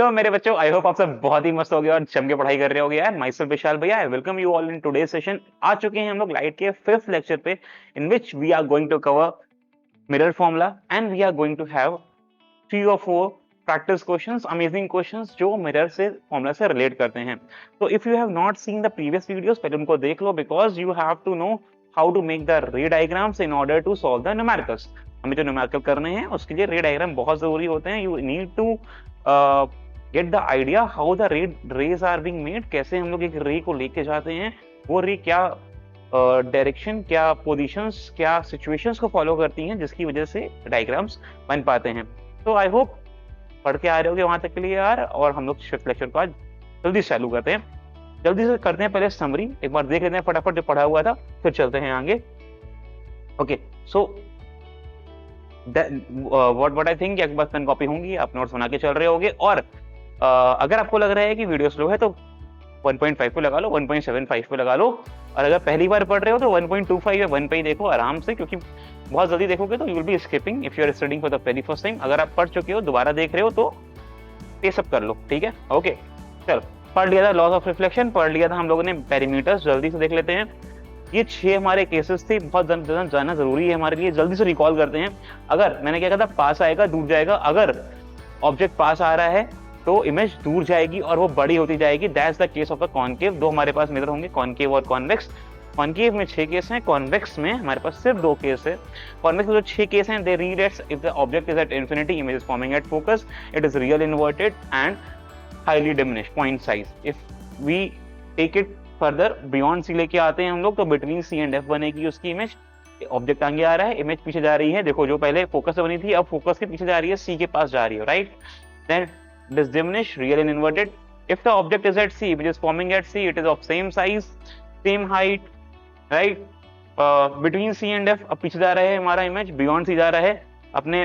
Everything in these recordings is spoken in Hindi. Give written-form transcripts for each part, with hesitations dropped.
हेलो मेरे बच्चों, आई होप आप सब बहुत ही मस्त हो गए और जम के पढ़ाई कर रहे होगे यार। माई सेल्फ विशाल भैया, welcome you all in today session. आ चुके हैं हम लोग लाइट के 5th लेक्चर पे, in which we are going to cover mirror formula and we are going to have 3 or 4 practice questions, amazing questions जो मिरर से फॉर्मूला से रिलेट करते हैं। तो if you have not seen the previous videos, पहले उनको देख लो, because you have to know how to make the ray diagrams in order to solve the numericals. हमें जो न्यूमेरिकल करने हैं उसके लिए रे डायग्राम बहुत जरूरी होते हैं। You need to get the idea how the rays are being made, कैसे हम लोग एक रे को लेके जाते हैं, वो रे क्या डायरेक्शन, क्या पोजीशंस, क्या सिचुएशंस को फॉलो करती हैं, जिसकी वजह से डायग्राम्स बन पाते हैं। तो आई होप पढ़ के आ रहे होगे वहां तक के लिए यार। और हम लोग फिफ्थ लेक्चर को आज जल्दी चालू करते हैं, जल्दी से करते हैं। पहले समरी एक बार देख लेते हैं फटाफट जो पढ़ा हुआ था, फिर चलते हैं आगे। Okay, so what I think, एक बार पेन कॉपी होंगी, आप नोट्स बना के चल रहे होगे। और अगर आपको लग रहा है कि वीडियो स्लो है तो 1.5 पे लगा लो, 1.75 पे लगा लो। और अगर पहली बार पढ़ रहे हो तो 1.25 या 1 पे ही देखो आराम से, क्योंकि बहुत जल्दी देखोगे तो you will be skipping if you are studying for the very first time. अगर आप पढ़ चुके हो, दोबारा देख रहे हो तो ये सब कर लो, ठीक है। ओके चलो, पढ़ लिया था लॉस ऑफ रिफ्लेक्शन, पढ़ लिया था हम लोगों ने पेरीमीटर्स। जल्दी से देख लेते हैं, ये 6 हमारे केसेस थे, बहुत जाना जरूरी है हमारे लिए। जल्दी से रिकॉल करते हैं। अगर मैंने क्या कहा था, पास आएगा दूर जाएगा। अगर ऑब्जेक्ट पास आ रहा है तो इमेज दूर जाएगी और वो बड़ी होती जाएगी। That's the case of a concave. दो हमारे पास मिरर होंगे, कॉनकेव और कॉन्वेक्स। कॉनकेव में 6 केस हैं, कॉन्वेक्स में हमारे पास सिर्फ 2 केस है। कॉन्वेक्स में जो 6 केस हैं, they read at if the object is at infinity, image is forming at focus, it is real inverted and highly diminished point size. If we take it further beyond C लेके आते हैं हम लोग, तो बिटवीन सी एंड एफ बनेगी उसकी इमेज। ऑब्जेक्ट आगे आ रहा है, इमेज पीछे जा रही है। देखो, जो पहले फोकस से बनी थी अब फोकस के पीछे जा रही है, सी के पास जा रही है, right. Then it is diminished, real and inverted. If the object is at C, which is forming at C, it is of same size, same height, right? Between C and F, अब पीछे जा रहा है हमारा इमेज, बियॉन्ड C जा रहा है, अपने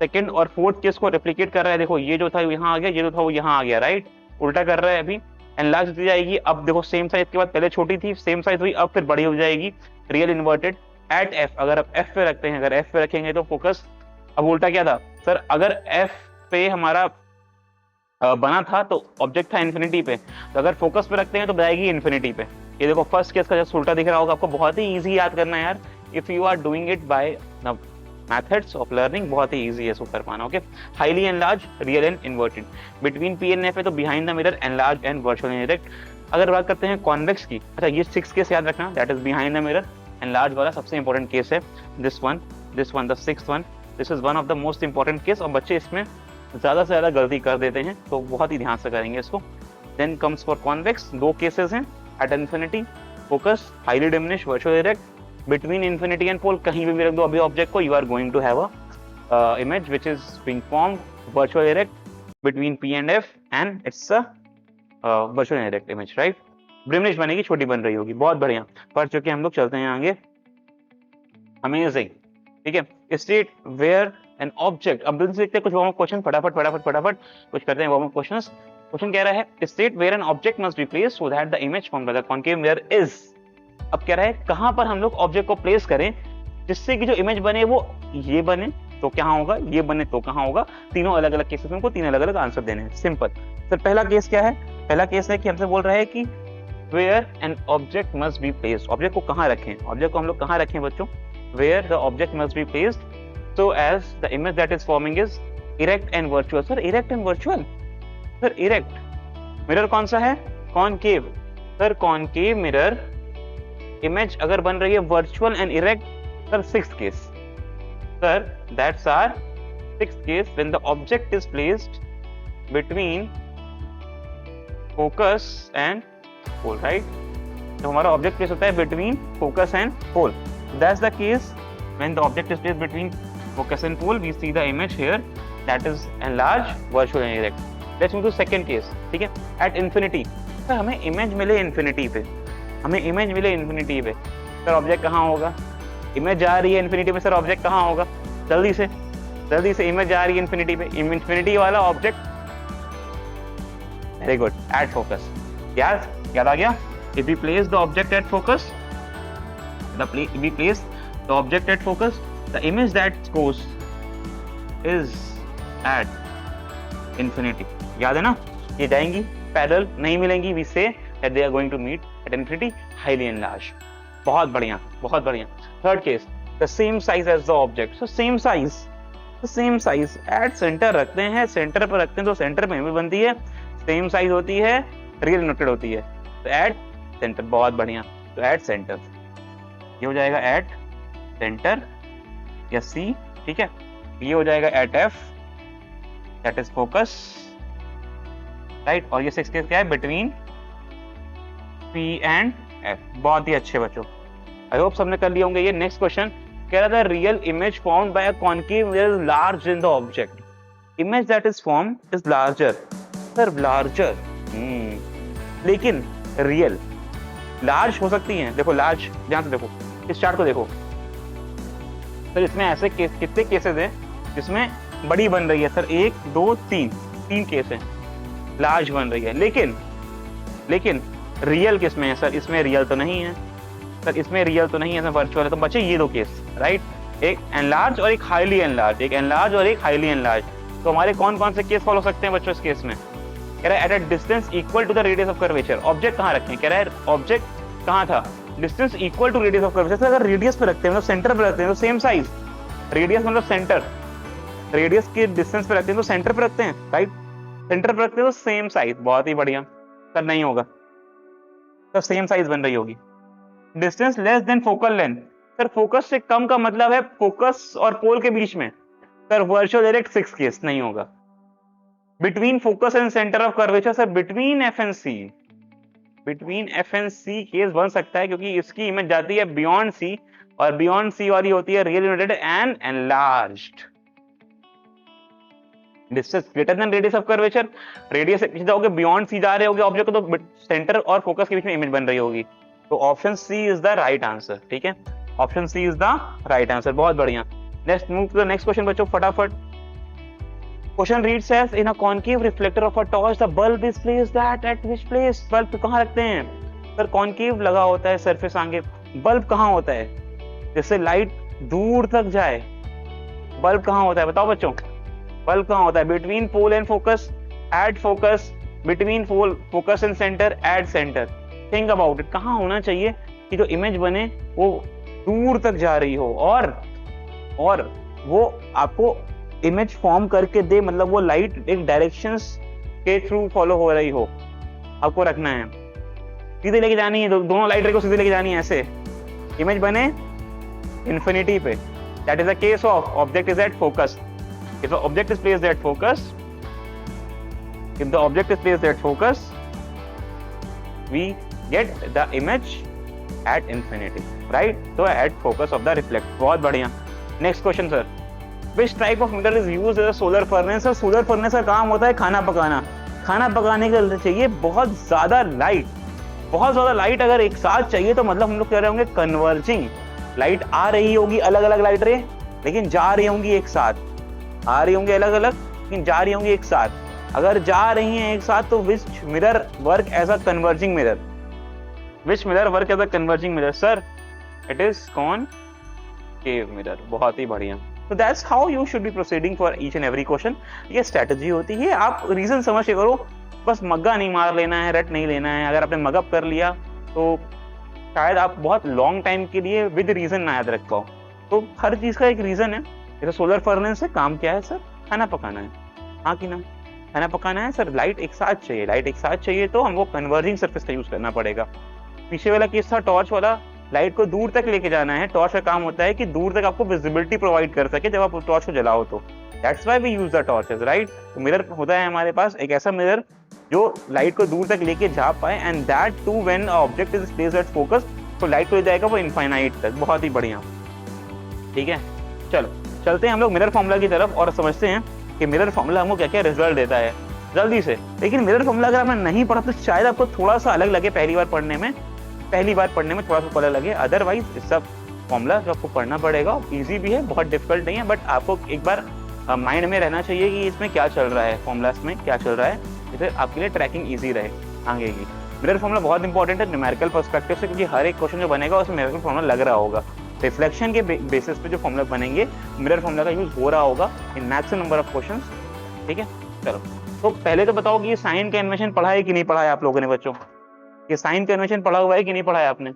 सेकंड और फोर्थ केस को रेप्लिकेट कर रहा है। देखो, ये जो था यहाँ आ गया, ये जो था वो यहाँ आ गया, राइट। उल्टा कर रहा है अभी, एनलार्ज होती जाएगी। अब देखो, सेम साइज के बाद पहले छोटी थी, सेम साइज हुई, अब फिर बड़ी हो जाएगी, रियल इन्वर्टेड एट F। अगर आप F पे रखते हैं, अगर F पे रखेंगे तो फोकस, अब उल्टा क्या था सर, अगर F पे हमारा बना था तो ऑब्जेक्ट था इन्फिनिटी पे, तो अगर फोकस पे रखते हैं तो जाएगी इन्फिनिटी पे। ये देखो, फर्स्ट केस का जस्ट उल्टा दिख रहा होगा आपको। बहुत ही इजी याद करना है यार, if you are doing it by the methods of learning, बहुत ही इजी है इसको कर पाना। Okay, highly enlarge, real and inverted. Between P and F है तो behind the mirror, enlarge and virtual indirect. अगर बात करते हैं कॉन्वेक्स की, अच्छा ये 6 केस याद रखना, that is behind the mirror, enlarge वाला सबसे इंपॉर्टेंट केस है। This one, the 6th one, this is one of the most important case. और बच्चे इसमें ज्यादा से ज्यादा गलती कर देते हैं, तो बहुत ही ध्यान से करेंगे इसको। Then comes for convex, 2 cases हैं, at infinity, focus, highly diminish, virtual erect. Between infinity and pole कहीं भी रख दो अभी ऑब्जेक्ट को, you are going to have a image which is being formed virtual erect between P and F, and it's a virtual erect image, right. Diminish बनेगी, छोटी बन रही होगी। बहुत बढ़िया पढ़ चुके हम लोग, चलते हैं आगे। अमेजिंग, ठीक है। स्टेट वेयर एन ऑब्जेक्ट, अब जल्दी से देखते हैं कुछ वार्म अप क्वेश्चन, फटाफट कुछ करते हैं वार्म अप क्वेश्चंस। क्वेश्चन कह रहा है, state where an object must be placed so that the image from the concave mirror is. अब कह रहा है कहां पर हम लोग ऑब्जेक्ट को प्लेस करें जिससे कि जो इमेज बने वो ये बने तो कहां होगा, ये बने तो कहां होगा। तीनों अलग अलग केसेस में उनको 3 अलग अलग आंसर देने हैं, सिंपल। सर पहला केस क्या है, पहला केस है कि हमसे बोल रहा है कि where an object must be placed, object को कहां रखें, ऑब्जेक्ट को हम लोग कहां रखें बच्चों, where the object must be placed so as the image that is forming is erect and virtual। Sir erect and virtual, sir erect mirror कौन सा है, concave. Sir concave mirror image अगर बन रही है virtual and erect, sir 6th case, sir that's are 6th case when the object is placed between focus and pole, right। तो हमारा ऑब्जेक्ट प्लेस होता है between focus and pole, that's the case when the object is placed between focus and pole, we see the image here that is enlarged, virtual and erect। let's move to second case, ठीक है। at infinity, सर हमें इमेज मिले इन्फिनिटी पे, सर ऑब्जेक्ट कहाँ होगा, इमेज जा रही है इन्फिनिटी पे, सर ऑब्जेक्ट कहाँ होगा, जल्दी से इमेज जा रही है इन्फिनिटी पे, इन्फिनिटी वाला object, very good, at focus. याद आ गया, if we place the object at focus, we place the object at focus, the image that goes is at infinity. याद है ना, ये जाएंगी पैरेलल, नहीं मिलेंगी, we say that they are going to meet at infinity, highly enlarge. बहुत बढ़िया, बहुत बढ़िया। Third case, the same size as the object, so same size at centre रखते हैं, सेंटर पर रखते हैं तो सेंटर पे इमेज बनती है, सेम साइज होती है, रियल नोटेड होती है, तो एट सेंटर। बहुत बढ़िया, तो एट सेंटर, ये हो जाएगा एट सेंटर या सी, ठीक है। ये हो जाएगा at F, that is focus, right. और ये 6 केस क्या है, बिटवीन पी एंड एफ। बहुत ही अच्छे बच्चों, आई होप सबने कर लिए होंगे ये। नेक्स्ट क्वेश्चन कह रहा था, real image formed by a concave mirror is large in the object, image that is formed is larger. Sir larger, लेकिन रियल लार्ज हो सकती है। देखो लार्ज, ध्यान से देखो इस चार्ट को देखो, सर इसमें ऐसे केस, कितने केसेस हैं जिसमें बड़ी बन रही है? सर 1 2 3 केस हैं, लार्ज बन रही है। लेकिन रियल किस में है? सर इसमें रियल तो नहीं है, सर इसमें रियल तो नहीं है, इसमें वर्चुअल है। तो बचे ये 2 केस, राइट, एक एनलार्ज और एक हाईली एनलार्ज, एक एनलार्ज और एक हाईली एनलार्ज। तो हमारे कौन कौन से केस फॉलो सकते हैं बच्चों इस केस में? कह रहा है at a distance equal to the radius of curvature. Object कहाँ रखें? कह रहा है ऑब्जेक्ट कहाँ था, distance equal to radius of curvature. अगर रेडियस पे रखते हैं मतलब सेंटर पे रखते हैं तो सेम साइज, रेडियस मतलब सेंटर, रेडियस के डिस्टेंस पे रखते हैं तो सेंटर पे रखते हैं, राइट, सेंटर पे रखते हैं तो सेम साइज। बहुत ही बढ़िया। सर नहीं होगा, तो सेम साइज बन रही होगी। Distance less than focal length, sir focus से कम का मतलब है फोकस और पोल के बीच में, सर वर्चुअल डायरेक्ट 6 केस नहीं होगा। Between focus and centre of curvature, sir between F and C case बन सकता है, क्योंकि इसकी इमेज जाती है बियॉन्ड सी, और बियॉन्ड सी वाली होती है real united and enlarged. Distance greater than radius of curvature, radius से पीछे जाओगे, बियॉन्ड सी जा रहे होगे ऑब्जेक्ट को, तो सेंटर और फोकस के बीच में इमेज बन रही होगी। तो option C is the right answer, ठीक है, option C is the right answer. बहुत बढ़िया। Let's move to the next question बच्चों, फटाफट। Question reads as, in a concave reflector of a torch the bulb is placed at which place. Bulb कहां रखते हैं? सर कॉन्केव लगा होता है सरफेस आगे, बल्ब कहां होता है जिससे लाइट दूर तक जाए? बल्ब कहां होता है बताओ बच्चों, बल्ब कहां होता है? Between pole and focus, at focus, between pole focus and centre, at centre. Think about it, कहां होना चाहिए कि जो इमेज बने वो दूर तक जा रही हो और वो आपको इमेज फॉर्म करके दे, मतलब वो लाइट एक डायरेक्शंस के थ्रू फॉलो हो रही हो। आपको रखना है, सीधे लेके जानी है, दोनों लाइट रे को सीधे लेके जानी है, ऐसे इमेज बने इंफिनिटी पे। That is the case of object is at focus. If the object is placed at focus, we get the image at infinity, right? So at focus of the reflect. बहुत बढ़िया। Next question sir. Which type of mirror is used as a solar furnace? और solar furnace का काम होता है खाना पकाना। खाना पकाने के लिए चाहिए बहुत ज्यादा लाइट। अगर एक साथ चाहिए तो मतलब हम लोग कह रहे होंगे कन्वर्जिंग लाइट आ रही होगी, अलग अलग लाइट रे, लेकिन जा रही होंगी एक साथ, आ रही होंगी अलग अलग लेकिन जा रही होंगी एक साथ। अगर जा रही हैं एक साथ तो which mirror work as a converging mirror? Which mirror work as a converging mirror? Sir it is concave mirror. बहुत ही बढ़िया। तो that's how you should be proceeding for each and every question. ये स्ट्रेटजी होती है, आप रीजन समझ के करो, बस मग्गा नहीं मार लेना है, रट नहीं लेना है। अगर आपने मगअप कर लिया तो शायद आप बहुत लॉन्ग टाइम के लिए विद रीजन ना याद रख पाओ। तो हर चीज का एक रीजन है। जैसे सोलर फर्नेस से काम क्या है? सर खाना पकाना है, हाँ कि ना, खाना पकाना है। सर लाइट एक साथ चाहिए, तो हमको कन्वर्जिंग सरफेस का यूज करना पड़ेगा। पीछे वाला केस था टॉर्च वाला, लाइट को दूर तक लेके जाना है। टॉर्च का काम होता है कि दूर तक आपको विजिबिलिटी प्रोवाइड कर सके जब आप टॉर्च को जलाओ, तो that's why we use the torches, right. तो मिरर होता है हमारे पास एक ऐसा मिरर जो लाइट को दूर तक लेके जा पाए, and that too when object is placed at focus, तो लाइट को ले जाएगा वो इनफाइनाइट तक। बहुत ही बढ़िया, ठीक है। चलो चलते हैं हम लोग मिरर फॉर्मूला की तरफ और समझते हैं कि मिरर फॉर्मूला हमको क्या क्या रिजल्ट देता है जल्दी से। लेकिन मिरर फॉर्मूला अगर आपने नहीं पढ़ा तो शायद आपको थोड़ा सा अलग लगे, पहली बार पढ़ने में थोड़ा सा अलग लगे। अदरवाइज इस सब फॉर्मूला जो आपको पढ़ना पड़ेगा, इजी भी है, बहुत डिफिकल्ट नहीं है, बट आपको एक बार माइंड में रहना चाहिए कि इसमें क्या चल रहा है, फॉर्मूलास में क्या चल रहा है, जिससे आपके लिए ट्रैकिंग ईजी रहे आगे की। मिरर फॉर्मूला बहुत इंपॉर्टेंट है न्यूमेरिकल पर्सपेक्टिव से, क्योंकि हर एक क्वेश्चन जो बनेगा उसमें मिरर फॉर्मूला लग रहा होगा। रिफ्लेक्शन के बेसिस पे जो फॉर्मूला बनेंगे, मिरर फॉर्मूला का यूज हो रहा होगा in maximum number of questions, ठीक है। चलो तो पहले तो बताओ कि ये साइन कन्वेंशन पढ़ा है कि नहीं पढ़ा है आप लोगों ने बच्चों? ये साइन कन्वेंशन पढ़ा हुआ है कि नहीं पढ़ा है आपने?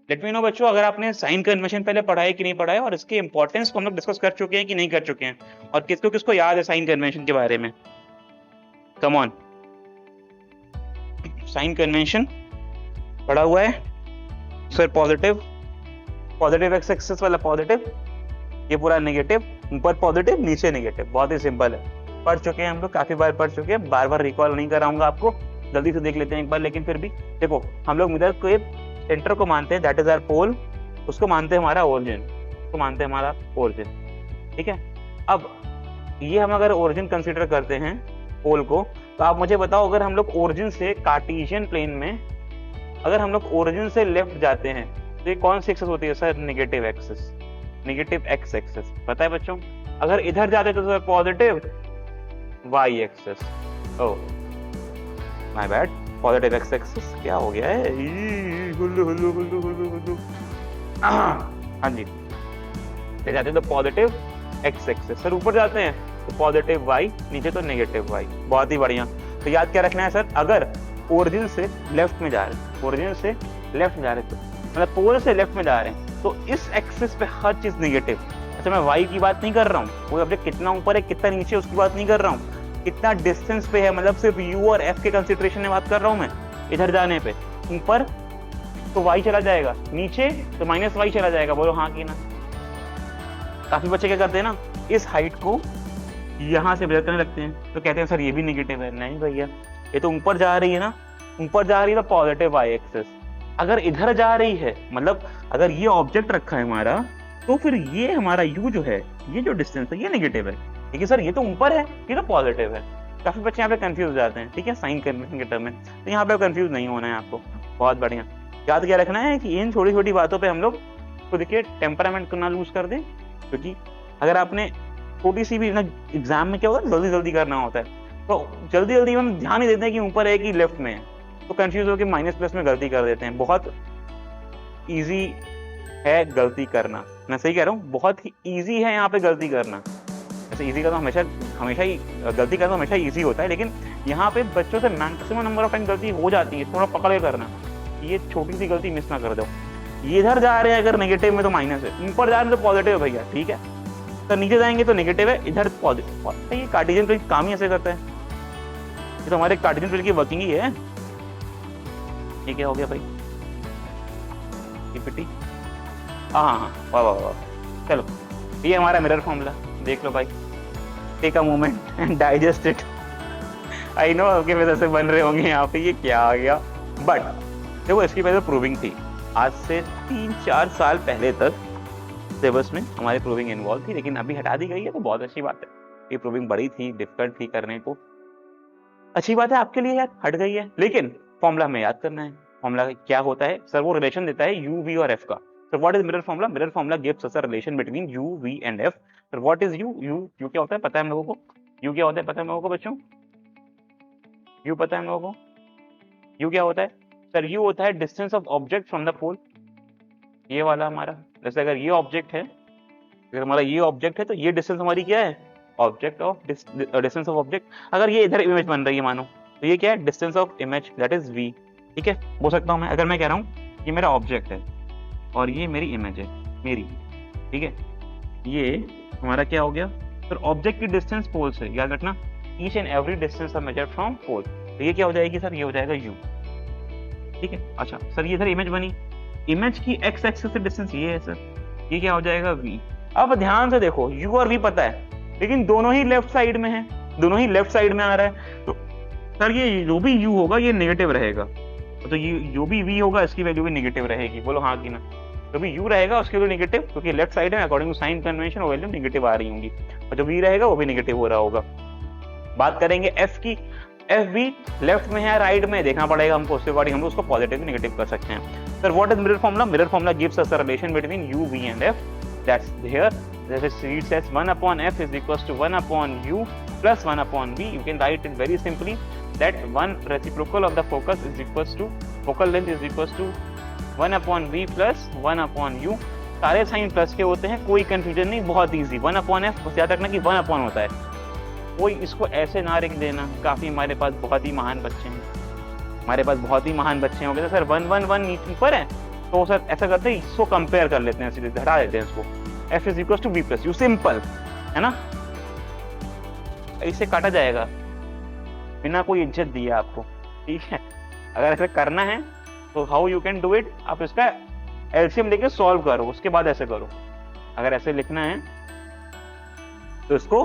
लेट मी नो बच्चों, अगर आपने साइन कन्वेंशन पहले पढ़ा है कि नहीं पढ़ा है, और इसके इंपॉर्टेंस को हम लोग डिस्कस कर चुके हैं कि नहीं कर चुके हैं, और किसको किसको याद है साइन कन्वेंशन के बारे में? कम ऑन, साइन कन्वेंशन पढ़ा हुआ है सर? पॉजिटिव एक्स एक्सिस वाला पॉजिटिव, ये पूरा नेगेटिव, ऊपर पॉजिटिव नीचे नेगेटिव, बहुत ही सिंपल है, पढ़ चुके हैं हम लोग, काफी बार पढ़ चुके हैं, बार बार रिकॉल नहीं कराऊंगा आपको, जल्दी से देख लेते हैं एक बार। लेकिन फिर भी देखो, हम लोग मिरर के सेंटर को मानते हैं, दैट इज आवर पोल, उसको मानते हैं हमारा ओरिजिन, उसको मानते हैं हमारा ओरिजिन, ठीक है। अब ये हम अगर ओरिजिन कंसीडर करते हैं पोल को, तो आप मुझे बताओ, अगर हम लोग ओरिजिन से कार्टेशियन प्लेन में, अगर हम लोग ओरिजिन से लेफ्ट जाते हैं, तो ये कौन सी एक्सिस होती है sir? Negative axis, negative X axis, पता है बच्चों? अगर इधर जाते तो sir positive Y axis, oh my bad, positive X axis, क्या हो गया है? हुल्लू हुल्लू हुल्लू हुल्लू हुल्लू, हाँ जी, इधर जाते तो पॉजिटिव एक्स एक्सिस, सर ऊपर जाते हैं तो पॉजिटिव वाई, नीचे तो नेगेटिव वाई, बहुत ही बढ़िया। तो याद क्या रखना है सर? अगर ओरिजिन से लेफ्ट में जा रहे हैं, ओरिजिन से लेफ्ट में जा रहे हैं, तो मतलब पोल से लेफ्ट में जा रहे हैं, तो इस एक्सिस पे हर चीज नेगेटिव। अच्छा, मैं वाई की बात नहीं कर रहा हूँ, कोई ऑब्जेक्ट कितना ऊपर है कितना नीचे उसकी बात नहीं कर रहा हूँ, कितना डिस्टेंस पे है, मतलब सिर्फ यू और एफ के कंसिडरेशन में बात कर रहा हूँ मैं। इधर जाने पे ऊपर तो वाई चला जाएगा, नीचे तो माइनस वाई चला जाएगा, बोलो हाँ कि ना? काफी बच्चे क्या करते हैं ना, इस हाइट को यहाँ से मेजर करने लगते हैं, तो कहते हैं सर ये भी नेगेटिव है। नहीं भैया, ये तो ऊपर जा रही है ना, ऊपर जा रही है तो पॉजिटिव वाई एक्सिस। अगर इधर जा रही है, मतलब अगर ये ऑब्जेक्ट रखा है हमारा, तो फिर ये हमारा यू जो है, ये जो डिस्टेंस है, ये नेगेटिव है, ठीक है सर, ये तो ऊपर है, ये तो पॉजिटिव है। काफी बच्चे यहाँ पे कंफ्यूज हो जाते हैं, ठीक है, साइन कन्वेंशन के टर्म में, तो यहाँ पे कंफ्यूज नहीं होना है आपको। बहुत बढ़िया, याद क्या रखना है कि इन छोटी छोटी बातों पे हम लोग तो देखिए टेम्परामेंट को ना लूज कर दें, क्योंकि अगर आपने छोटी सी भी ना एग्जाम में क्या होता है, जल्दी जल्दी करना होता है, तो जल्दी जल्दी हम ध्यान नहीं देते हैं कि ऊपर है कि लेफ्ट में है, तो कंफ्यूज होकर माइनस प्लस में गलती कर देते हैं। बहुत ईजी है गलती करना, मैं सही कह रहा हूँ, बहुत ही ईजी है यहाँ पे गलती करना। ऐसे ईजी करना हमेशा ही, गलती करना हमेशा ईजी होता है, लेकिन यहाँ पे बच्चों से मैक्सिमम नंबर ऑफ टाइम गलती हो जाती है, थोड़ा पकड़ के करना, ये छोटी सी गलती मिस ना कर दो। ये इधर जा रहे हैं अगर नेगेटिव में तो माइनस है, ऊपर जा रहे हैं तो पॉजिटिव है भैया, ठीक है, तो नीचे जाएंगे तो नेगेटिव है, इधर पॉजिटिव। ये कार्टेशियन प्लेन काम ही ऐसे करता है, ये तो हमारे कार्टेशियन प्लेन की वर्किंग ही है। ये क्या हो गया भाई, पीपीटी, हाँ, वाह वाह वाह, चलो ये हमारा मिरर फॉर्मूला देख लो भाई, take a moment and digest it. I know आपके वजह से बन रहे होंगे यहाँ पे, ये क्या आ गया, बट देखो इसकी पहले प्रूविंग थी, आज से 3-4 साल पहले तक सिलेबस में हमारी प्रूविंग इन्वॉल्व थी, लेकिन अभी हटा दी गई है, तो बहुत अच्छी बात है। ये प्रूविंग बड़ी थी, डिफिकल्ट थी करने को, अच्छी बात है आपके लिए यार, हट गई है, लेकिन फॉर्मूला हमें याद करना है। फॉर्मूला क्या होता है सर? वो रिलेशन देता है यू, वी और एफ का। Sir what is mirror formula? Mirror formula gives us a relation between U, V and F. Sir what is U? U क्या होता है पता है हम लोगों को? यू क्या होता है पता है हम लोगों को बच्चों? यू पता है हम लोगों को? यू क्या होता है सर? यू होता है distance of object from the pole, ये वाला हमारा। जैसे अगर ये ऑब्जेक्ट है, अगर हमारा ये ऑब्जेक्ट है, तो ये डिस्टेंस हमारी क्या है? Object of distance of object. अगर ये इधर इमेज बन रही है मानो, तो ये क्या है? Distance of image, that is V, ठीक है। बोल सकता हूँ मैं, अगर मैं कह रहा हूँ ये मेरा ऑब्जेक्ट है और ये मेरी इमेज है मेरी, ठीक है, ये हमारा क्या हो गया सर? ऑब्जेक्ट की डिस्टेंस पोल से, याद रखना, each and every distance are measured from pole, तो ये क्या हो जाएगी सर? ये हो जाएगा यू, ठीक है। अच्छा सर, ये इधर इमेज बनी, इमेज की एक्स एक्सिस से डिस्टेंस ये है सर, ये क्या हो जाएगा? वी। अब ध्यान से देखो, यू और वी पता है, लेकिन दोनों ही लेफ्ट साइड में है, दोनों ही लेफ्ट साइड में आ रहा है, तो सर ये जो भी यू होगा ये नेगेटिव रहेगा, तो ये जो भी वी होगा इसकी वैल्यू भी नेगेटिव रहेगी, बोलो हाँ कि ना? जो भी यू रहेगा उसकी वैल्यू नेगेटिव, क्योंकि लेफ्ट साइड है, अकॉर्डिंग टू साइन कन्वेंशन वो वैल्यू नेगेटिव आ रही होंगी, और जो वी रहेगा वो भी नेगेटिव हो रहा होगा। बात करेंगे एफ की, एफ बी लेफ्ट में है राइट में, देखना पड़ेगा हमको, उसके अकॉर्डिंग हम उसको पॉजिटिव नेगेटिव कर सकते हैं। Sir what is mirror formula? Mirror formula gives us a relation between u, v and f, that's here. That is, it says 1 upon f is equals to 1 upon u plus 1 upon v. You can write it very simply that one reciprocal of the focus is equals to, focal length is equals to 1 upon v plus 1 upon u. सारे साइन प्लस के होते हैं, कोई कंफ्यूजन नहीं, बहुत इजी। 1 अपॉन एफ, बस याद रखना कि 1 अपॉन होता है, कोई इसको ऐसे ना लिख देना। काफ़ी हमारे पास बहुत ही महान बच्चे हैं, हमारे पास बहुत ही महान बच्चे होंगे। सर 1 1 1 नीचे ऊपर है, तो सर ऐसा करते हैं, इसको कंपेयर कर लेते हैं, सीधे हटा देते हैं इसको। F is equal to B plus U, simple है ना, इससे काटा जाएगा बिना कोई इज्जत दिए आपको, ठीक है। अगर ऐसे करना है तो how you can do it, आप इसका एलसीएम लेके सॉल्व करो, उसके बाद ऐसे करो। अगर ऐसे लिखना है तो इसको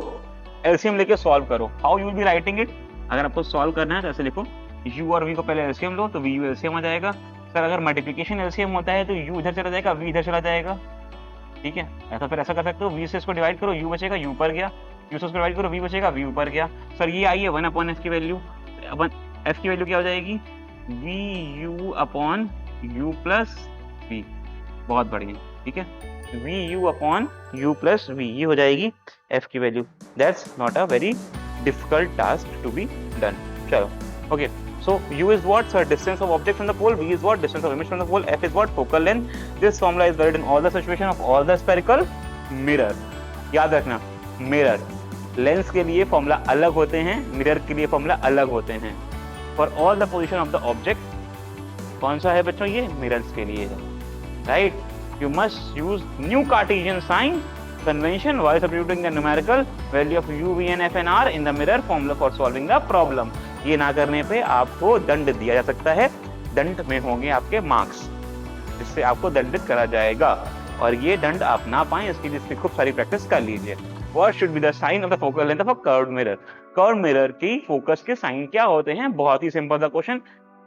एलसीएम लेके सॉल्व करो। How you will be writing it, अगर आपको सॉल्व करना है तो ऐसे लिखो, u और v को पहले एलसीएम लो तो v u एलसीएम आ जाएगा। सर अगर मल्टीप्लिकेशन एलसीएम होता है तो u इधर चला जाएगा, v इधर चला जाएगा, ठीक है। ऐसा फिर ऐसा कर सकते हो, v से इसको डिवाइड करो, u बचेगा, u पर गया, u से इसको डिवाइड करो, v बचेगा, v ऊपर गया। सर ये आई है 1 अपॉन f की वैल्यू, f की वैल्यू क्या हो जाएगी, v u upon u plus v, बहुत बढ़िया, ठीक है। v u upon u plus v, ये हो जाएगी f की value. That's not a very difficult task to be done. चलो okay, so u is what, sir, distance of object from the pole, v is what, distance of image from the pole, f is what, focal length. This formula is valid in all the situation of all the spherical mirror. याद रखना, मिरर लेंस के लिए फॉर्मूला अलग होते हैं, मिरर के लिए फॉर्मूला अलग होते हैं। For all the position of the object कौन सा है बच्चों, ये मिरर्स के लिए है, right. You must use new Cartesian sign convention while substituting the numerical value of u, v and f and r in the mirror formula for solving the problem. ये ना करने पे आपको दंड दिया जा सकता है, दंड में होंगे आपके मार्क्स, जिससे आपको दंडित करा जाएगा, और ये दंड आप ना पाएं इसके लिए इसकी खूब सारी प्रैक्टिस कर लीजिए। What should be the sign of the focal length of a curved mirror? Curved mirror की फोकस के साइन क्या होते हैं? बहुत ही सिंपल सा क्वेश्चन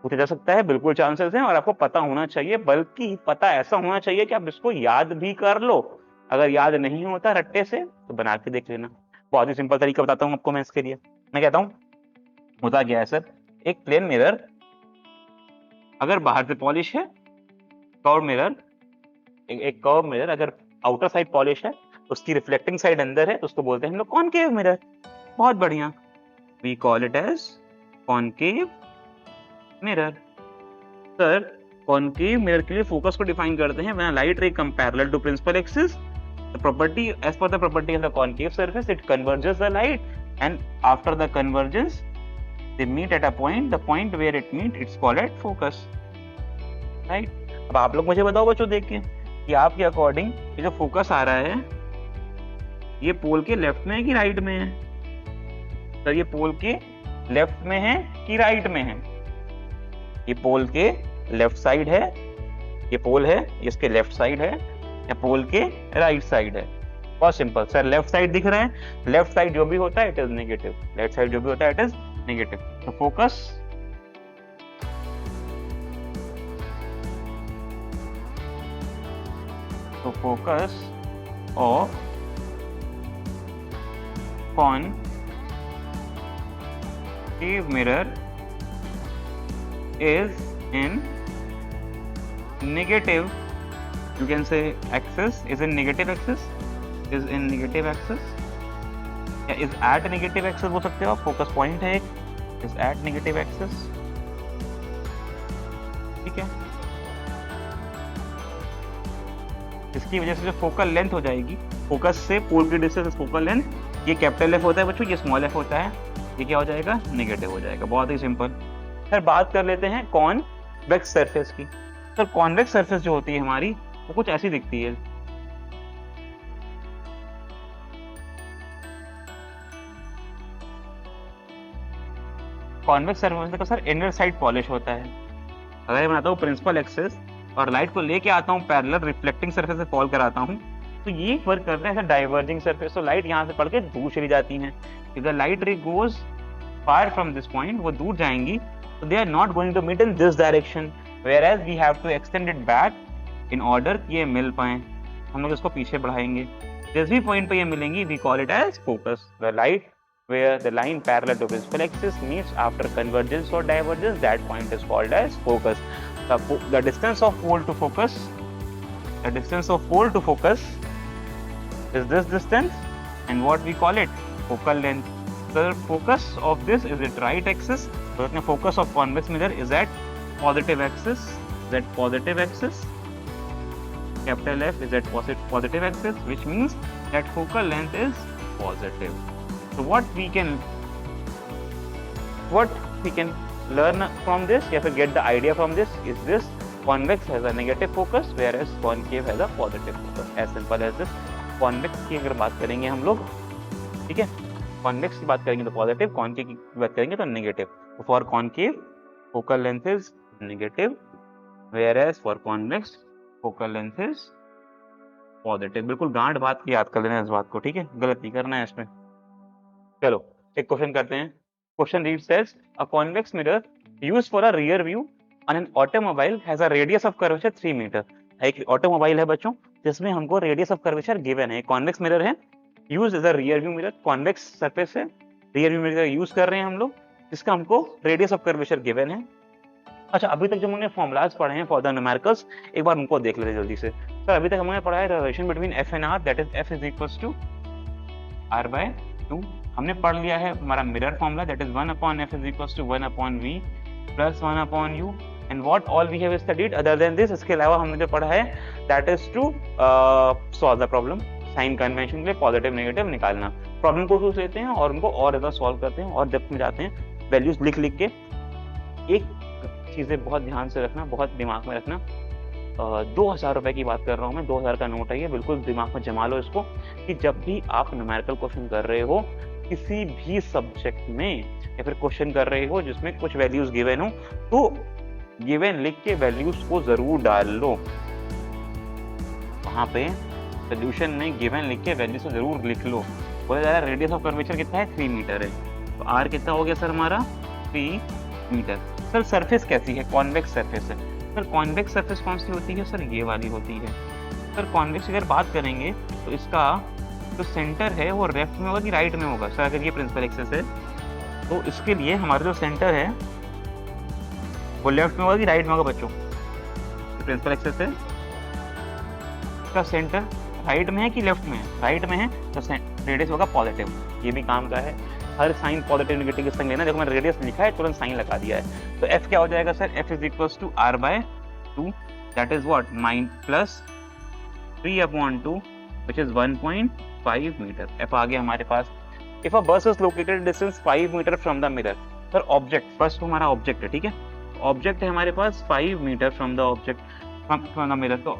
पूछा जा सकता है, बिल्कुल चांसेस हैं, और आपको पता होना चाहिए, बल्कि पता ऐसा होना चाहिए कि आप इसको याद भी कर लो। अगर याद नहीं होता रट्टे से तो बना के देख लेना। बहुत ही सिंपल तरीका बताता हूँ आपको मैं इसके लिए। मैं कहता हूँ होता क्या है सर, एक प्लेन मिरर अगर बाहर से पॉलिश है, कर्व मिरर, एक कर्व मिरर अगर आउटर साइड पॉलिश है, उसकी रिफ्लेक्टिंग साइड अंदर है, तो उसको बोलते हैं हम लोग कॉनकेव मिरर। बहुत बढ़िया, we call it as concave mirror. Sir concave mirror के लिए फोकस को डिफाइन करते हैं when light ray come parallel to principal axis, the property as पर the property of the concave surface it converges the light, and after the convergence they meet at a point, the point where it meet it's called at focus, right? अब आप लोग मुझे बताओ बच्चों देख के कि आपके अकॉर्डिंग ये जो फोकस आ रहा है ये पोल के लेफ्ट में है कि राइट में है? सर ये पोल के लेफ्ट में है कि राइट में है? ये पोल के लेफ्ट साइड है, ये पोल है, इसके लेफ्ट साइड है, या पोल के राइट साइड है? बहुत सिंपल सर, लेफ्ट साइड दिख रहा है, लेफ्ट साइड जो भी होता है it is negative, left side जो भी होता है इट इज नेगेटिव। तो focus of concave mirror is in negative, you can say axis is in negative axis, is in negative axis, या is at negative axis बोल सकते हो आप, फोकस पॉइंट है एक, is at negative axis, ठीक है। इसकी वजह से जो फोकल लेंथ हो जाएगी, फोकस से पोल की डिस्टेंस फोकल लेंथ, ये कैपिटल एफ होता है बच्चों, ये स्मॉल एफ होता है, ये क्या हो जाएगा, नेगेटिव हो जाएगा। बहुत ही सिंपल। सर बात कर लेते हैं कॉन्वेक्स सरफेस की। सर कॉन्वेक्स सरफेस जो होती है हमारी वो कुछ ऐसी दिखती है, कॉन्वेक्स सरफेस का सर इनर साइड पॉलिश होता है। अगर मैं बनाता हूँ प्रिंसिपल एक्सिस और लाइट को लेके आता हूँ पैरेलल रिफ्लेक्टिंग सरफेस से फॉल कराता हूँ, तो ये वर्क करते हैं ऐसा डाइवर्जिंग सरफेस, तो लाइट यहाँ से पढ़ के दूर चली जाती है। इधर light ray goes far from this point, वो दूर जाएंगी, तो they are not going to meet in this direction, where as we have to extend it back in order कि ये मिल पाए। हम लोग इसको पीछे बढ़ाएंगे, जिस भी पॉइंट पे ये मिलेंगी we call it as focus. The light where the line parallel to principal axis meets after convergence or divergence, that point is called as focus. The distance of pole to focus, the distance of pole to focus is this distance, and what we call it? Focal length. The focus of this is at right axis, so the focus of convex mirror is at positive axis, capital F is at positive axis, which means that focal length is positive. So what we can learn from this, या फिर get the idea from this, is this: convex has a negative focus whereas concave has a positive focus. As simple as this. convex की अगर बात करेंगे हम लोग, ठीक है, convex की बात करेंगे तो पॉजिटिव, concave की बात करेंगे तो नेगेटिव. तो for concave focal length is negative whereas for convex focal length is positive. बिल्कुल गांठ बात की याद कर लेना इस बात को, ठीक है, गलत नहीं करना है इसमें. चलो एक क्वेश्चन करते हैं. Question reads as a convex mirror used for a rear view on an automobile has a radius of curvature 3 metre. एक ऑटोमोबाइल है बच्चों जिसमें हमको रेडियस ऑफ कर्वेचर गिवन है. कॉन्वेक्स मिरर है, use as a rear view mirror, convex surface है, रियर व्यू मिरर यूज कर रहे हैं हम लोग, जिसका हमको रेडियस ऑफ कर्वेचर गिवन है. अच्छा, अभी तक जो हमने फॉर्मुलाज पढ़े हैं फॉर द न्यूमेरिकल्स, एक बार उनको देख लेते जल्दी से. सर अभी तक हमने पढ़ा है relation between F and R, that is F is equals to R by 2. हमने पढ़ लिया है हमारा mirror formula, that is 1/f is equals to 1/v plus 1/u. And what all we have studied other than this, इसके अलावा हमने जो पढ़ा है that is to solve the problem. Sign convention के लिए पॉजिटिव नेगेटिव निकालना. प्रॉब्लम को सोच लेते हैं और उनको और ज्यादा सॉल्व करते हैं और डेप्थ में जाते हैं, वैल्यूज लिख लिख के. एक चीजें बहुत ध्यान से रखना, बहुत दिमाग में रखना. 2000 रुपए की बात कर रहा हूँ मैं, 2000 का नोट है ये, बिल्कुल दिमाग में जमा लो इसको, कि जब भी आप न्यूमेरिकल क्वेश्चन कर रहे हो किसी भी सब्जेक्ट में या फिर क्वेश्चन कर रहे हो जिसमें कुछ वैल्यूज गिवन हो, तो गिवन लिख के वैल्यूज को जरूर डाल लो. वहां पे सोल्यूशन में गिवन लिख के वैल्यूज को जरूर लिख लो. बोला जा रहा है रेडियस ऑफ कर्वेचर कितना है, 3 मीटर है, तो आर कितना हो गया सर हमारा, 3 मीटर. सर सरफेस कैसी है, कॉन्वेक्स सरफेस है. सर कॉन्वेक्स सरफेस कौन सी होती है, सर ये वाली होती है. सर कॉन्वेक्स की अगर बात करेंगे तो इसका जो सेंटर है वो लेफ्ट में होगा कि राइट में होगा. सर अगर ये प्रिंसिपल एक्सिस है तो इसके लिए हमारा जो सेंटर है वो लेफ्ट में होगा कि राइट में होगा बच्चों. प्रिंसिपल एक्सिस है, इसका सेंटर राइट में है कि लेफ्ट में है, राइट में है, तो रेडियस होगा पॉजिटिव. ये भी काम का है, हर साइन पॉजिटिव नेगेटिव के संग लेना. देखो मैंने रेडियस लिखा है, तुरंत साइन लगा दिया है. तो एफ क्या हो जाएगा सर, F is equals to R by 2, that is what, plus 3/2 which is 1.5 metre. F आ गया हमारे पास. If a bus is located distance 5 metre from the mirror. Sir object, bus तो हमारा ऑब्जेक्ट है, ठीक है, ऑब्जेक्ट है हमारे पास 5 metre from the object from the mirror. तो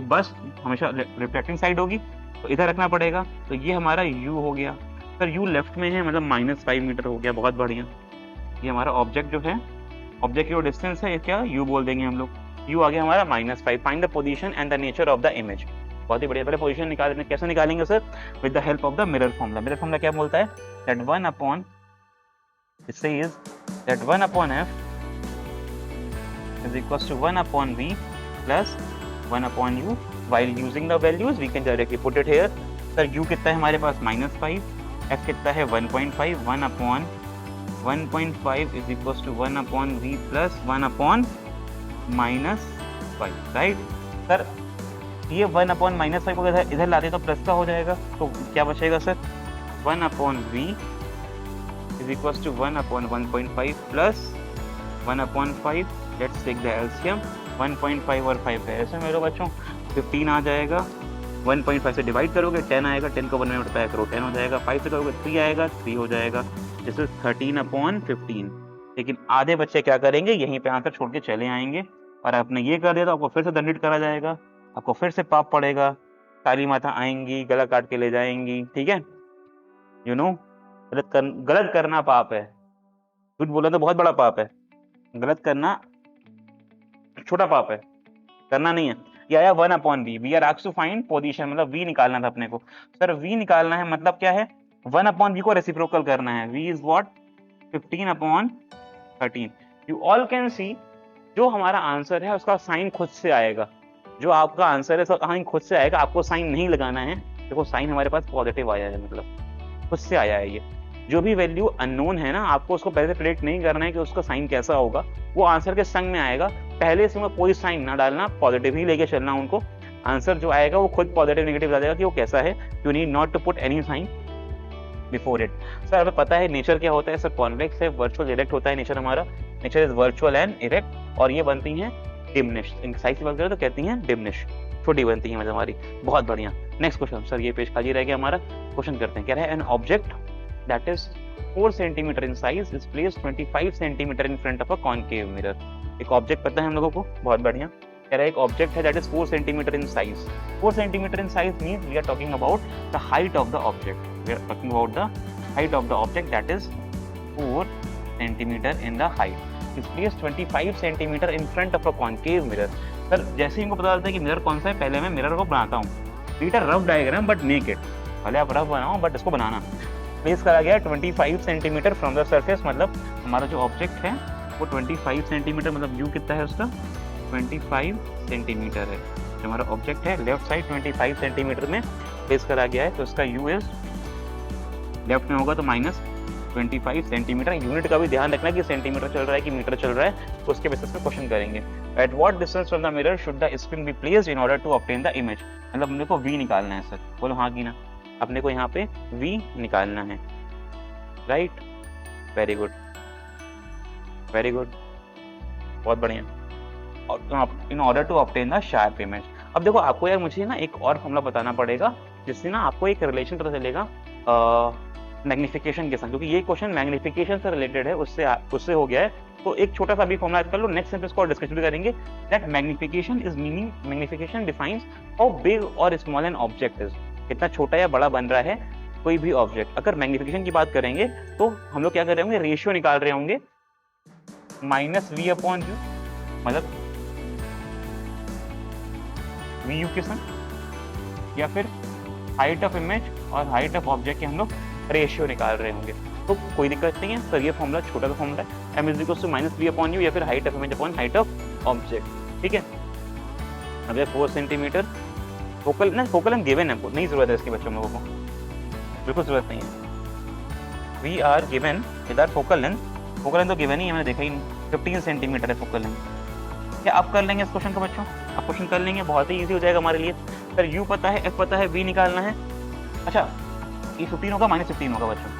बस हमेशा रिफ्लेक्टिंग साइड होगी तो इधर रखना पड़ेगा. तो ये हमारा यू हो गया. सर यू लेफ्ट में है मतलब -5 मीटर हो गया, बहुत बढ़िया. ये हमारा ऑब्जेक्ट जो है, ऑब्जेक्ट की जो डिस्टेंस है ये क्या, यू बोल देंगे हम लोग. यू आ गया हमारा -5. Find the position and the nature of the image. बहुत ही बढ़िया. पहले पोजीशन निकालेंगे, कैसे निकालेंगे sir, with the help of the mirror formula. Mirror formula क्या बोलता है, that 1/f is equals to 1/v plus 1/u. While using the values we can directly put it here. Sir u कितना है हमारे पास, -5, f कितना है 1.5, 1/1.5 is equals to 1/v plus 1/-5, right. Sir ये 1/-5 को इधर लाते तो प्लस का हो जाएगा, तो क्या बचेगा sir, 1/v is equals to 1/1.5 plus 1/5. Let's take the LCM. 1.5 और 5 है ऐसे मेरे बच्चों, 15 आ जाएगा. 1.5 से डिवाइड करोगे 10 आएगा, 10 को 1 में मल्टीप्लाई करो 10 हो जाएगा. 5 से करोगे 3 आएगा, 3 हो जाएगा. This is 13/15. लेकिन आधे बच्चे क्या करेंगे, यहीं पे आंसर छोड़ के चले आएंगे, और आपने ये कर दिया तो आपको फिर से दंडित करा जाएगा, आपको फिर से पाप पड़ेगा. काली माता आएंगी, गला काट के ले जाएंगी, ठीक है. यू नो, गलत करना पाप है, झूठ बोलना तो बहुत बड़ा पाप है, गलत करना छोटा पाप है, करना नहीं है. ये आया 1/v. We are asked to find position, मतलब v निकालना था अपने को. सर v निकालना है मतलब क्या है, 1/v को रेसिप्रोकल करना है. v is what, 15/13. You all can see, जो हमारा आंसर है उसका साइन खुद से आएगा. जो आपका आंसर है उसका साइन खुद से आएगा, आपको साइन नहीं लगाना है. देखो साइन हमारे पास पॉजिटिव आया है, मतलब खुद से आया है ये. जो भी वैल्यू अननोन है ना, आपको उसको पहले से प्रेडिक्ट नहीं करना है कि उसका साइन कैसा होगा, वो आंसर के संग में आएगा। पहले से उनका कोई साइन ना डालना, पॉजिटिव ही लेके चलना उनको। आंसर जो आएगा वो खुद पॉजिटिव नेगेटिव बता देगा कि वो कैसा है। You need not to put any sign before it. Sir हमें पता है नेचर क्या होता है सर, कॉन्वेक्स है, वर्चुअल इरेक्ट होता है नेचर हमारा। Nature is virtual and erect, और ये बनती हैं डिमिनिश। इन साइज की बात करें तो कहती हैं डिमिनिश, छोटी बनती है मतलब हमारी। बहुत बढ़िया। नेक्स्ट क्वेश्चन सर, ये पेज खाली रह गया हमारा, क्वेश्चन करते हैं। कह रहा है an object that is 4 centimetre in size is placed 25 centimetre in front of a concave mirror. एक ऑब्जेक्ट पता है हम लोगों को, बहुत बढ़िया। कह रहा है एक ऑब्जेक्ट है that is 4 centimetre in size. 4 centimetre in size means we are talking about the height of the object. We are talking about the height of the object that is 4 centimeter in the height is placed 25 centimeter in front of a concave mirror। Sir जैसे ही इनको पता चलता है कि मिरर कौन सा है, पहले मैं मिरर को बनाता हूँ। Read a rough diagram but make it, पहले आप रफ बनाओ बट इसको बनाना। प्लेस करा गया 25 सेंटीमीटर फ्रॉम द सरफेस, मतलब हमारा जो ऑब्जेक्ट है वो 25 सेंटीमीटर, मतलब यू कितना है उसका 25 सेंटीमीटर है। जो हमारा ऑब्जेक्ट है लेफ्ट साइड 25 सेंटीमीटर में प्लेस करा गया है, तो उसका यू इज लेफ्ट में होगा तो -25 सेंटीमीटर। यूनिट का भी ध्यान रखना कि सेंटीमीटर चल रहा है कि मीटर चल रहा है, तो उसके बेसिस पे क्वेश्चन करेंगे। At what distance from the mirror should the screen be placed in order to obtain the image. मतलब अपने को v निकालना है सर, बोलो हाँ कि ना। अपने को यहाँ पे v निकालना है, right. Very good, very good, बहुत बढ़िया। और in order to obtain the sharp image. अब देखो आपको यार मुझे ना एक और फॉर्मूला बताना पड़ेगा, जिससे ना आपको एक रिलेशन पता चलेगा मैग्निफिकेशन के साथ, क्योंकि ये क्वेश्चन मैग्निफिकेशन से रिलेटेड है, उससे हो गया है। तो एक छोटा सा भी फॉर्मूला याद कर लो, नेक्स्ट सेंटेंस को डिस्कस भी करेंगे। That magnification is meaning, magnification defines how big और स्मॉल एन ऑब्जेक्ट इज, कितना छोटा या बड़ा बन रहा है कोई भी ऑब्जेक्ट। अगर मैग्निफिकेशन की बात करेंगे तो हम लोग क्या कर रहे होंगे, रेशियो निकाल रहे होंगे -v/u, मतलब vu के संग, या फिर हाइट ऑफ इमेज और हाइट ऑफ ऑब्जेक्ट के हम लोग रेशियो निकाल रहे होंगे। तो कोई दिक्कत नहीं है सर, ये फॉर्मूला छोटा सा फॉर्मूला है, m = -v/u या फिर height of image upon height of object. ठीक है। अब 4 सेंटीमीटर फोकल ना, फोकल लेंथ गिवन है, नहीं जरूरत है इसके बच्चों लोगों को, बिल्कुल जरूरत नहीं है। We are given with our focal length, focal length तो गिवन ही है, मैंने देखा ही नहीं। 15 सेंटीमीटर है फोकल लेंथ। क्या आप कर लेंगे इस क्वेश्चन को बच्चों? आप क्वेश्चन कर लेंगे, बहुत ही ईजी हो जाएगा हमारे लिए। सर u पता है, f पता है, v निकालना है। अच्छा ये 15 होगा -15 होगा बच्चों?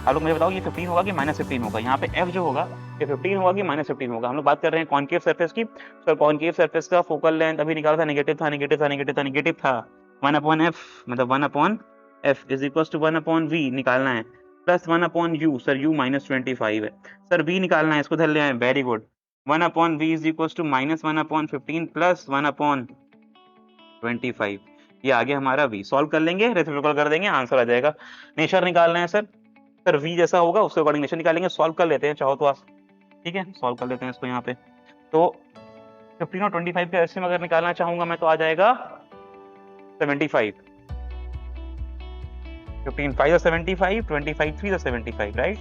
आप लोग मुझे बताओ ये 15 होगा कि -15 होगा? यहाँ पे f जो होगा ये 15 होगा कि -15 होगा? हम लोग बात कर रहे हैं कॉनकेव सरफेस की। सर कॉनकेव सरफेस का फोकल लेंथ अभी निकाला था, नेगेटिव था, नेगेटिव था, नेगेटिव था, नेगेटिव था। 1/f मतलब 1/f is equal to 1/v निकालना है, प्लस 1/u। सर u -25 है। सर v निकालना है, इसको धर ले आए। Very good. 1/v is equal to -1/15 plus 1/25। ये आगे हमारा v। सॉल्व कर लेंगे, रेसिप्रोकल कर देंगे, आंसर आ जाएगा। नेचर निकालना है सर, सर v जैसा होगा उसके अकॉर्डिंग नेचर निकालेंगे। सॉल्व कर लेते हैं चाहो तो आप, ठीक है, सॉल्व कर लेते हैं इसको यहाँ पे। तो 15 और 25 के ऐसे में अगर निकालना चाहूंगा मैं तो आ जाएगा 75। 15 5 75, 25 3 75, राइट।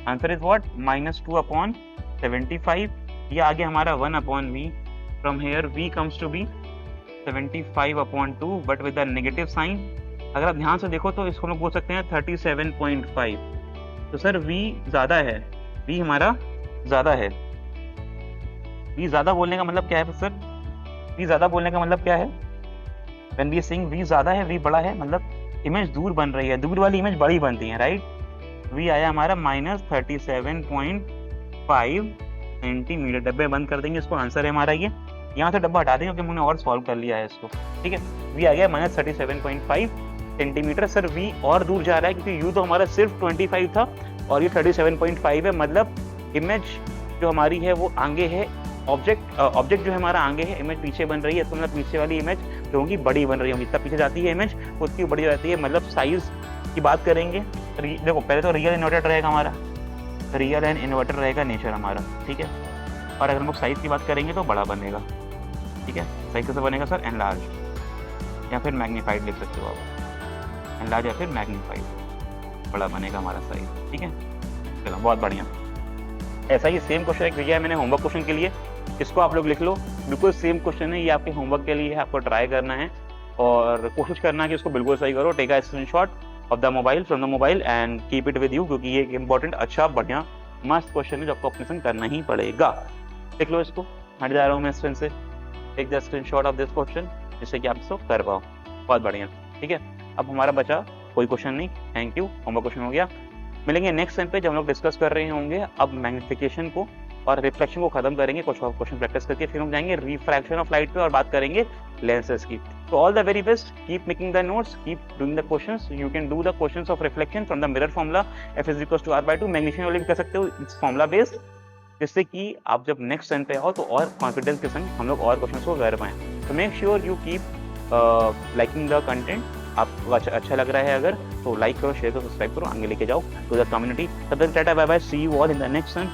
Answer is what -2/75। ये आगे हमारा 1/v। From here v comes to be 75/2 but with the negative sign. अगर आप ध्यान से देखो तो इसको हम लोग बोल सकते हैं 37.5। तो सर v ज्यादा है, v हमारा ज्यादा है। v ज्यादा बोलने का मतलब क्या है सर? v ज्यादा बोलने का मतलब क्या है? व्हेन वी सेइंग v ज्यादा है, v बड़ा है, मतलब इमेज दूर बन रही है, दूर वाली इमेज बड़ी बनती है, राइट। v आया हमारा -37.5 सेंटीमीटर। डब्बे बंद कर देंगे इसको, आंसर है हमारा ये। यहाँ से डब्बा हटा देंगे क्योंकि हमने और सॉल्व कर लिया है इसको, ठीक है। v आ गया -37.5 सेंटीमीटर। सर v और दूर जा रहा है क्योंकि u तो हमारा सिर्फ 25 था और ये 37.5 है, मतलब इमेज जो हमारी है वो आगे है, ऑब्जेक्ट जो है हमारा आगे है, इमेज पीछे बन रही है। तो मतलब पीछे वाली इमेज जो होगी बड़ी बन रही होगी, इतना पीछे जाती है इमेज उतनी बड़ी जाती है। मतलब साइज की बात करेंगे, देखो पहले तो रियल इन्वर्टेड रहेगा हमारा, रियल एंड इन्वर्टेड रहेगा नेचर हमारा, ठीक है। और अगर हम लोग साइज की बात करेंगे तो बड़ा बनेगा, ठीक है। साइज कैसे बनेगा सर? एनलार्ज या फिर मैग्नीफाइड लिख सकते हो आप, एनलार्ज या फिर मैग्नीफाइड, बड़ा बनेगा हमारा साइज, ठीक है। चलो बहुत बढ़िया। ऐसा ही सेम क्वेश्चन एक दिया है मैंने होमवर्क क्वेश्चन के लिए, इसको आप लोग लिख लो। बिल्कुल सेम क्वेश्चन है ये, आपके होमवर्क के लिए है, आपको ट्राई करना है और कोशिश करना है कि इसको बिल्कुल सही करो। Take a screenshot of the mobile from the mobile and keep it with you, क्योंकि ये एक इंपॉर्टेंट अच्छा बढ़िया मस्त क्वेश्चन है जो आपको अपने संग करना ही पड़ेगा। देख लो इसको, हट जा रहा हूँ मैं स्क्रीन से, take the screenshot of this question जिससे कि आप इसको कर पाओ। बहुत बढ़िया, ठीक है। अब हमारा बचा कोई क्वेश्चन नहीं, थैंक यू, होमवर्क क्वेश्चन हो गया। मिलेंगे नेक्स्ट टाइम पे जब हम लोग डिस्कस कर रहे होंगे अब मैग्निफिकेशन को और रिफ्लेक्शन को खत्म करेंगे, कुछ और क्वेश्चन प्रैक्टिस करके फिर हम जाएंगे रिफ्रैक्शन ऑफ लाइट पे और बात करेंगे लेंसेज की। तो all the very best, keep making the notes, keep doing the questions, you can do the questions of reflection from the mirror formula F=R/2, magnification वाले भी कर सकते हो इस फॉर्मूला बेस्ड, जिससे कि आप जब नेक्स्ट टाइम पे आओ तो और कॉन्फिडेंस के संग हम लोग और क्वेश्चंस को कर पाएं। तो make sure you keep liking the content, आपको अच्छा लग रहा है अगर तो लाइक करो, शेयर करो, सब्सक्राइब करो, आगे लेके जाओ टू द कम्युनिटी। तब तक टाटा bye bye, see you all in the next one.